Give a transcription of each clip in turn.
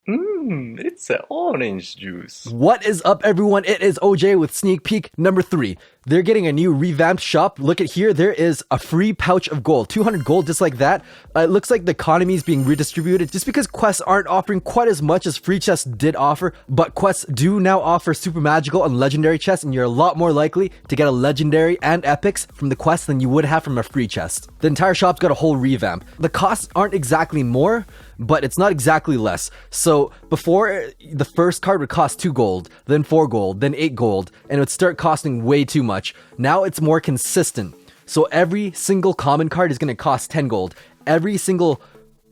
It's an orange juice. What is up, everyone? It is OJ with sneak peek number 3. They're getting a new revamped shop. Look at here. There is a free pouch of gold, 200 gold, just like that. It looks like the economy is being redistributed just because quests aren't offering quite as much as free chests did offer, but quests do now offer super magical and legendary chests, and you're a lot more likely to get a legendary and epics from the quest than you would have from a free chest. The entire shop's got a whole revamp. The costs aren't exactly more, but it's not exactly less. So before, the first card would cost 2 gold, then 4 gold, then 8 gold, and it would start costing way too much. Now it's more consistent. So every single common card is going to cost 10 gold. Every single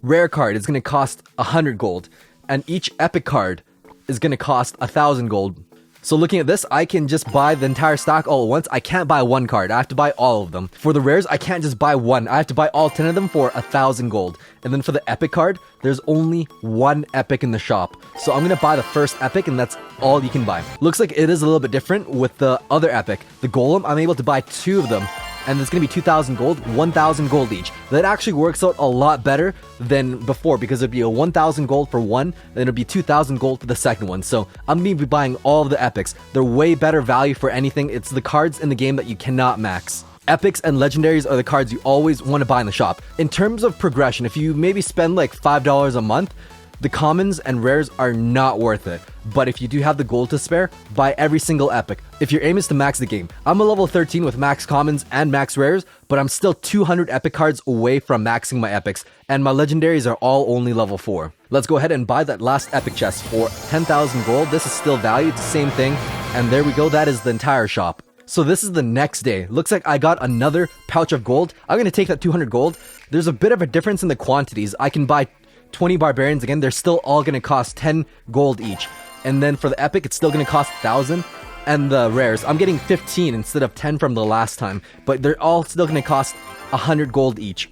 rare card is going to cost 100 gold. And each epic card is going to cost 1,000 gold. So looking at this, I can just buy the entire stack all at once. I can't buy one card. I have to buy all of them. For the rares, I can't just buy one. I have to buy all 10 of them for 1,000 gold. And then for the epic card, there's only one epic in the shop. So I'm going to buy the first epic, and that's all you can buy. Looks like it is a little bit different with the other epic. The golem, I'm able to buy 2 of them. And it's going to be 2,000 gold, 1,000 gold each. That actually works out a lot better than before, because it'd be a 1,000 gold for one, then it'd be 2,000 gold for the second one. So I'm going to be buying all of the epics. They're way better value for anything. It's the cards in the game that you cannot max. Epics and legendaries are the cards you always want to buy in the shop. In terms of progression, if you maybe spend like $5 a month, the commons and rares are not worth it. But if you do have the gold to spare, buy every single epic. If your aim is to max the game. I'm a level 13 with max commons and max rares, but I'm still 200 epic cards away from maxing my epics, and my legendaries are all only level 4. Let's go ahead and buy that last epic chest for 10,000 gold. This is still value, it's the same thing. And there we go, that is the entire shop. So this is the next day. Looks like I got another pouch of gold. I'm going to take that 200 gold. There's a bit of a difference in the quantities. I can buy 20 barbarians again. They're still all going to cost 10 gold each. And then for the epic, it's still going to cost 1,000. And the rares, I'm getting 15 instead of 10 from the last time. But they're all still going to cost 100 gold each.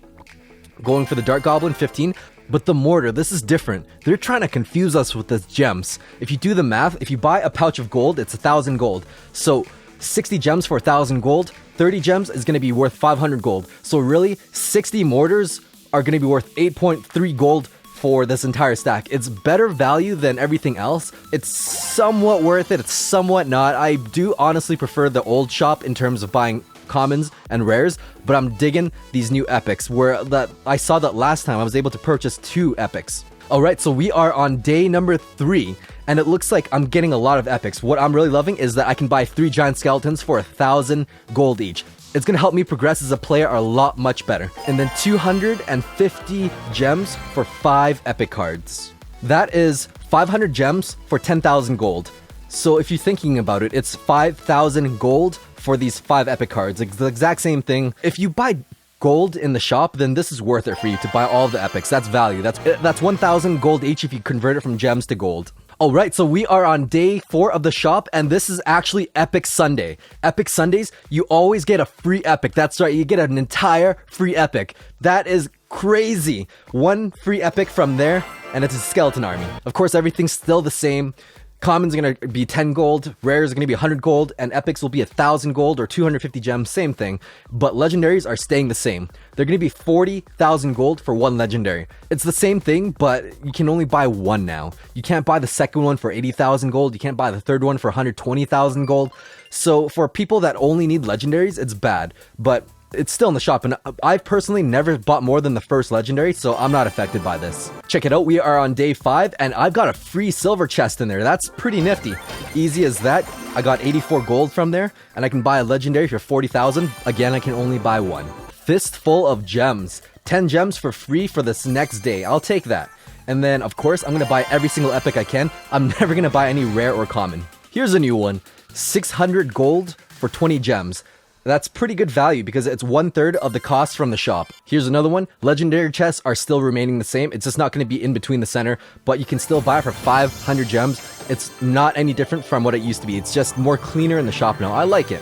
Going for the Dark Goblin, 15. But the Mortar, this is different. They're trying to confuse us with this gems. If you do the math, if you buy a pouch of gold, it's 1,000 gold. So 60 gems for 1,000 gold. 30 gems is going to be worth 500 gold. So really, 60 mortars are going to be worth 8.3 gold for this entire stack. It's better value than everything else. It's somewhat worth it. It's somewhat not. I do honestly prefer the old shop in terms of buying commons and rares, but I'm digging these new epics, where that I saw that last time I was able to purchase 2 epics. Alright, so we are on day number 3, and it looks like I'm getting a lot of epics. What I'm really loving is that I can buy 3 giant skeletons for 1,000 gold each. It's going to help me progress as a player a lot much better. And then 250 gems for 5 epic cards. That is 500 gems for 10,000 gold. So if you're thinking about it, it's 5,000 gold for these 5 epic cards. It's the exact same thing. If you buy gold in the shop, then this is worth it for you to buy all of the epics. That's value. That's 1,000 gold each if you convert it from gems to gold. Alright, so we are on day 4 of the shop, and this is actually Epic Sunday. Epic Sundays, you always get a free epic. That's right, you get an entire free epic. That is crazy. 1 free epic from there, and it's a skeleton army. Of course, everything's still the same. Commons are going to be 10 gold, rares are going to be 100 gold, and epics will be 1,000 gold or 250 gems, same thing. But legendaries are staying the same. They're going to be 40,000 gold for 1 legendary. It's the same thing, but you can only buy 1 now. You can't buy the second one for 80,000 gold, you can't buy the third one for 120,000 gold. So for people that only need legendaries, it's bad. But it's still in the shop, and I've personally never bought more than the first legendary, so I'm not affected by this. Check it out, we are on day 5, and I've got a free silver chest in there. That's pretty nifty. Easy as that. I got 84 gold from there, and I can buy a legendary for 40,000. Again, I can only buy 1. Fistful of gems. 10 gems for free for this next day. I'll take that. And then, of course, I'm going to buy every single epic I can. I'm never going to buy any rare or common. Here's a new one. 600 gold for 20 gems. That's pretty good value because it's 1/3 of the cost from the shop. Here's another one. Legendary chests are still remaining the same. It's just not going to be in between the center, but you can still buy it for 500 gems. It's not any different from what it used to be. It's just more cleaner in the shop now. I like it.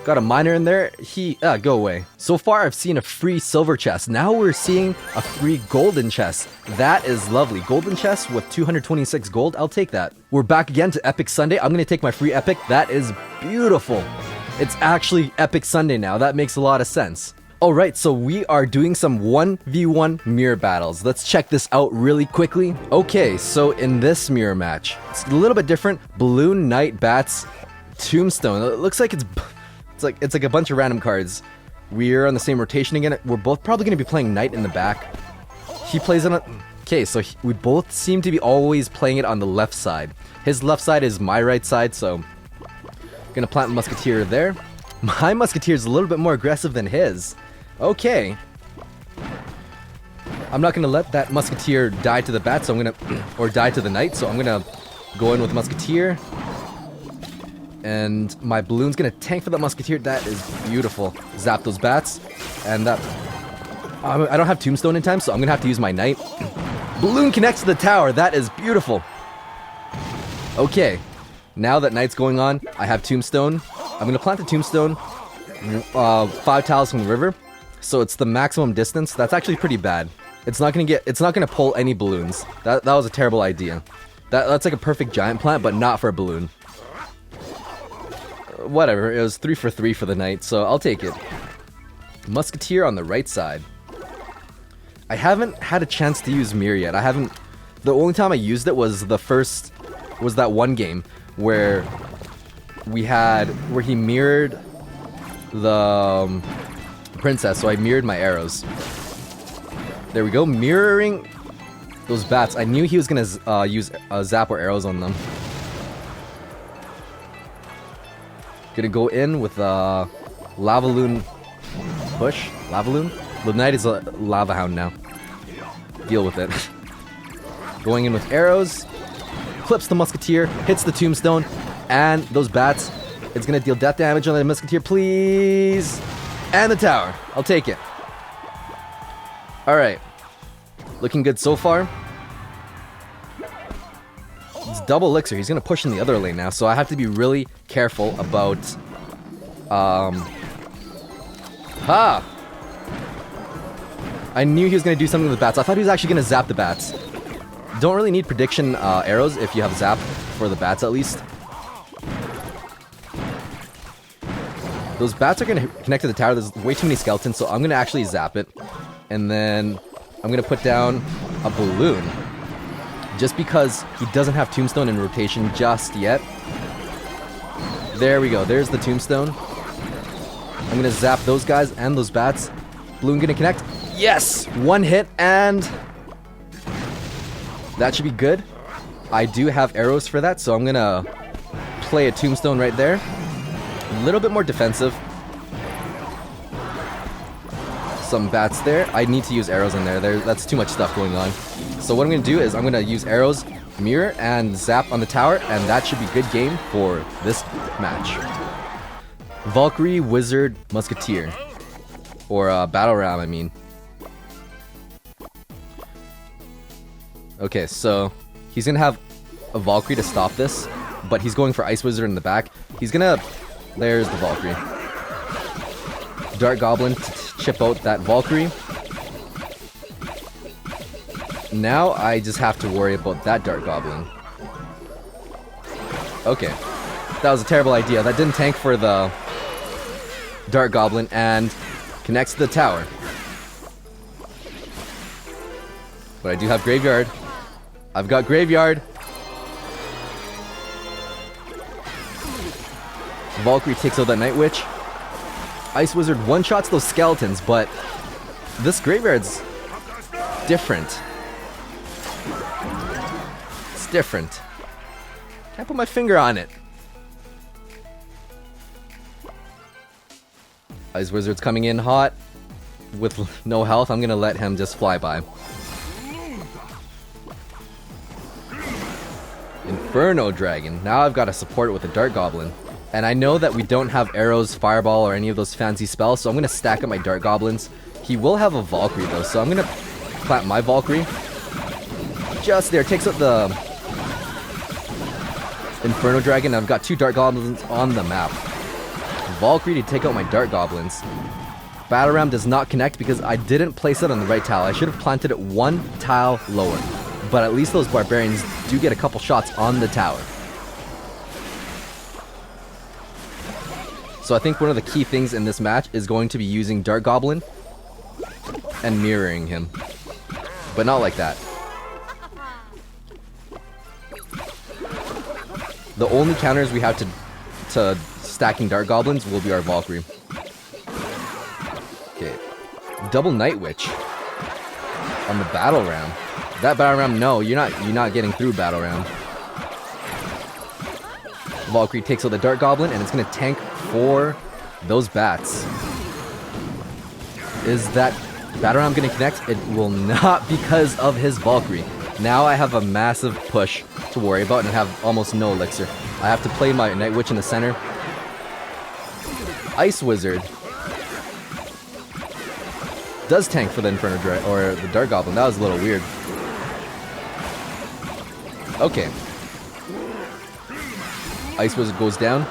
Got a miner in there. Go away. So far, I've seen a free silver chest. Now we're seeing a free golden chest. That is lovely. Golden chest with 226 gold. I'll take that. We're back again to Epic Sunday. I'm going to take my free epic. That is beautiful. It's actually Epic Sunday now. That makes a lot of sense. Alright, so we are doing some 1v1 mirror battles. Let's check this out really quickly. Okay, so in this mirror match, it's a little bit different. Balloon, Knight, Bats, Tombstone. It looks like it's like a bunch of random cards. We're on the same rotation again. We're both probably going to be playing Knight in the back. He plays it on... Okay, so we both seem to be always playing it on the left side. His left side is my right side, so... Gonna plant Musketeer there. My Musketeer is a little bit more aggressive than his. Okay. I'm not gonna let that Musketeer die to the bat, so I'm gonna... or die to the Knight, so I'm gonna go in with Musketeer. And my Balloon's gonna tank for that Musketeer. That is beautiful. Zap those bats. And that... I don't have Tombstone in time, so I'm gonna have to use my Knight. Balloon connects to the tower. That is beautiful. Okay. Now that Knight's going on, I have Tombstone. I'm gonna plant the Tombstone 5 tiles from the river. So it's the maximum distance. That's actually pretty bad. It's not gonna pull any balloons. That was a terrible idea. That's like a perfect giant plant, but not for a balloon. Whatever, it was 3 for 3 for the Knight, so I'll take it. Musketeer on the right side. I haven't had a chance to use Mirror yet. The only time I used it was that one game where he mirrored the princess, so I mirrored my arrows. There we go, mirroring those bats. I knew he was gonna use zap or arrows on them. Gonna go in with Lavaloon push. Lavaloon? The Knight is a Lava Hound now. Deal with it. Going in with arrows. Clips the Musketeer. Hits the Tombstone. And those bats. It's gonna deal death damage on the Musketeer, please. And the tower. I'll take it. Alright. Looking good so far. It's double elixir. He's gonna push in the other lane now, so I have to be really careful about... I knew he was gonna do something with the bats. I thought he was actually gonna zap the bats. Don't really need prediction arrows if you have zap for the bats at least. Those bats are gonna connect to the tower. There's way too many skeletons, so I'm gonna actually zap it. And then I'm gonna put down a balloon. Just because he doesn't have Tombstone in rotation just yet. There we go. There's the Tombstone. I'm gonna zap those guys and those bats. Balloon gonna connect. Yes! One hit and... that should be good. I do have arrows for that, so I'm gonna play a Tombstone right there. A little bit more defensive. Some bats there. I need to use arrows in there. That's too much stuff going on. So what I'm gonna do is I'm gonna use arrows, mirror, and zap on the tower, and that should be good game for this match. Valkyrie, Wizard, Musketeer. Or Battle Ram, I mean. Okay, so he's gonna have a Valkyrie to stop this, but he's going for Ice Wizard in the back. He's gonna... there's the Valkyrie. Dark Goblin to chip out that Valkyrie. Now I just have to worry about that Dark Goblin. Okay. That was a terrible idea. That didn't tank for the Dark Goblin and connects to the tower. But I do have Graveyard. I've got Graveyard. Valkyrie takes out that Night Witch. Ice Wizard one-shots those skeletons, but this Graveyard's different. It's different. Can't put my finger on it. Ice Wizard's coming in hot with no health. I'm gonna let him just fly by. Inferno Dragon. Now I've got to support it with a Dark Goblin. And I know that we don't have arrows, fireball, or any of those fancy spells, so I'm gonna stack up my Dark Goblins. He will have a Valkyrie though, so I'm gonna plant my Valkyrie. Just there, takes out the Inferno Dragon. I've got 2 Dark Goblins on the map. Valkyrie to take out my Dark Goblins. Battle Ram does not connect because I didn't place it on the right tile. I should have planted it 1 tile lower. But at least those Barbarians do get a couple shots on the tower. So I think one of the key things in this match is going to be using Dart Goblin and mirroring him. But not like that. The only counters we have to stacking Dart Goblins will be our Valkyrie. Okay. Double Night Witch on the battle round. That battle round, no, you're not getting through battle round. Valkyrie takes out the Dart Goblin and it's gonna tank for those bats. Is that battle round gonna connect? It will not because of his Valkyrie. Now I have a massive push to worry about and have almost no elixir. I have to play my Night Witch in the center. Ice Wizard does tank for the Inferno or the Dart Goblin. That was a little weird. Okay. Ice Wizard goes down.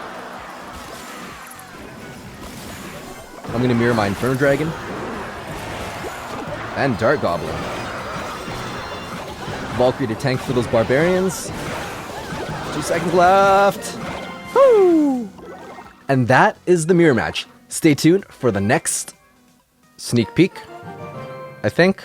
I'm gonna mirror my Inferno Dragon. And Dart Goblin. Valkyrie to tank for those barbarians. 2 seconds left. Woo! And that is the mirror match. Stay tuned for the next sneak peek, I think.